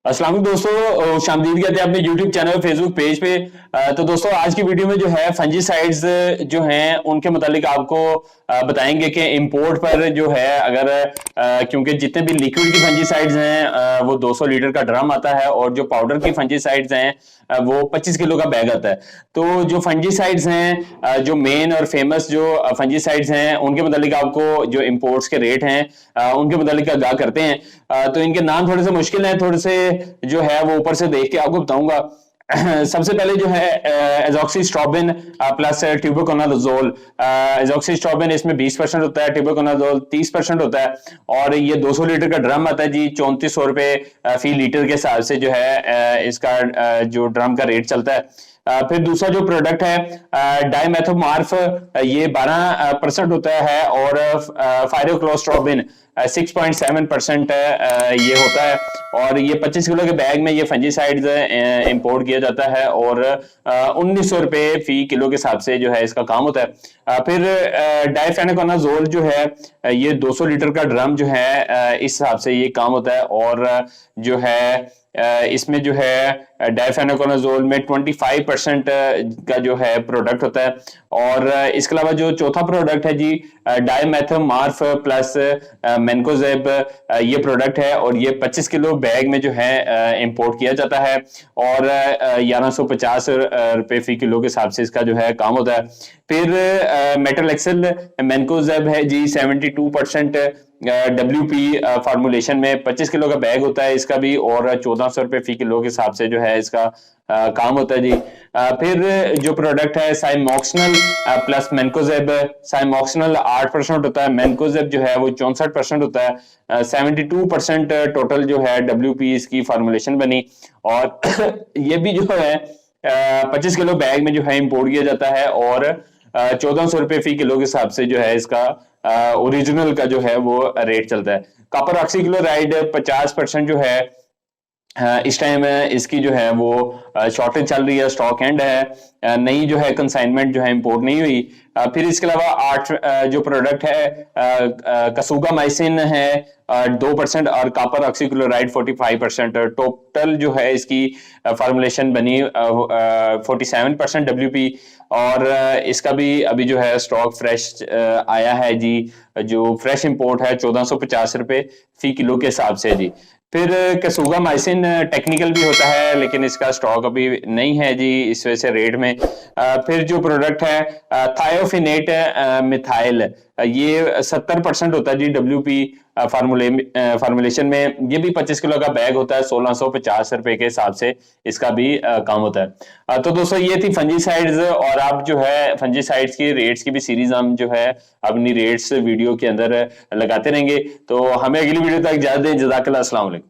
अस्सलाम वालेकुम दोस्तों, शामदीद कहते हैं अपने यूट्यूब चैनल फेसबुक पेज पे। तो दोस्तों आज की वीडियो में जो है फंजीसाइड्स जो हैं उनके मुतालिक आपको बताएंगे कि इंपोर्ट पर जो है अगर क्योंकि जितने भी लिक्विड की फंजीसाइड्स हैं वो 200 लीटर का ड्रम आता है और जो पाउडर की फंजीसाइड्स हैं वो 25 किलो का बैग आता है। तो जो फंजीसाइड्स हैं जो मेन और फेमस जो फंजीसाइड्स हैं उनके मुतालिक आपको जो इंपोर्ट्स के रेट हैं उनके मुतालिक आगाह करते हैं। तो इनके नाम थोड़े से मुश्किल हैं, थोड़े से जो है वो ऊपर से देख के आपको बताऊंगा। सबसे पहले जो है एजॉक्सीस्ट्रोबिन प्लस ट्यूबरकोनाजोल। एजॉक्सीस्ट्रोबिन इसमें 20% होता है, ट्यूबरकोनाजोल 30% होता है और ये 200 लीटर का ड्रम आता है जी। 3400 रुपए फी लीटर के हिसाब से जो है इसका जो ड्रम का रेट चलता है। फिर दूसरा जो प्रोडक्ट है डाइमेथोमार्फ, ये 12% होता है और फायरोक्लोस्ट्रोबिन 6.7% ये होता है और ये 25 किलो के बैग में ये फंजीसाइड्स इंपोर्ट किया जाता है और 1900 रुपए फी किलो के हिसाब से जो है इसका काम होता है। फिर डाइफेनाकोनाजोल जो है ये 200 लीटर का ड्रम जो है इस हिसाब से ये काम होता है और जो है इसमें जो है डाइफेनाकोनाजोल में 25% का जो है प्रोडक्ट होता है। और इसके अलावा जो चौथा प्रोडक्ट है जी डाइमेथोमार्फ प्लस मेनकोजेब, ये प्रोडक्ट है और ये 25 किलो बैग में जो है इंपोर्ट किया जाता है और 1150 रुपए फी किलो के हिसाब से इसका जो है काम होता है। फिर मेटल मेनकोजेब है जी 72% WP फार्मूलेशन में 25 किलो का बैग होता है इसका भी और 1400 रुपए फी किलो के हिसाब से जो है इसका काम होता है जी। फिर जो प्रोडक्ट है साइमोक्सिनल प्लस मेनकोजेब। साइमोक्सिनल 8% होता है, मेनकोजेब जो है वो 64% होता है। 72% टोटल जो है WP इसकी फार्मूलेशन बनी और ये भी जो है 25 किलो बैग में जो है इंपोर्ट किया जाता है और 1400 रुपए फी किलो के हिसाब से जो है इसका ओरिजिनल का जो है वो रेट चलता है। कॉपर ऑक्सीक्लोराइड 50% जो है इस टाइम इसकी जो है वो शॉर्टेज चल रही है, स्टॉक एंड है, नई जो है कंसाइनमेंट जो है इंपोर्ट नहीं हुई। फिर इसके अलावा 8 जो प्रोडक्ट है कसूगा माइसिन है 2% और कॉपर ऑक्सीक्लोराइड 45%। टोटल जो है इसकी फार्मूलेशन बनी 47% WP और इसका भी अभी जो है स्टॉक फ्रेश आया है जी। जो फ्रेश इंपोर्ट है 1450 रुपए फी किलो के हिसाब से जी। फिर कसूगा माइसिन टेक्निकल भी होता है लेकिन इसका स्टॉक अभी नहीं है जी, इस वजह से रेट में। फिर जो प्रोडक्ट है थायोफिनेट मिथाइल, ये 70% होता है जी WP फार्मूलेशन में। ये भी 25 किलो का बैग होता है, 1650 रुपए के हिसाब से इसका भी काम होता है। तो दोस्तों ये थी फंजीसाइड्स और आप जो है फंजीसाइड्स की रेट्स की भी सीरीज हम जो है अपनी रेट्स वीडियो के अंदर लगाते रहेंगे। तो हमें अगली वीडियो तक इजाजत दें। जज़ाकल्लाह, अस्सलाम वालेकुम।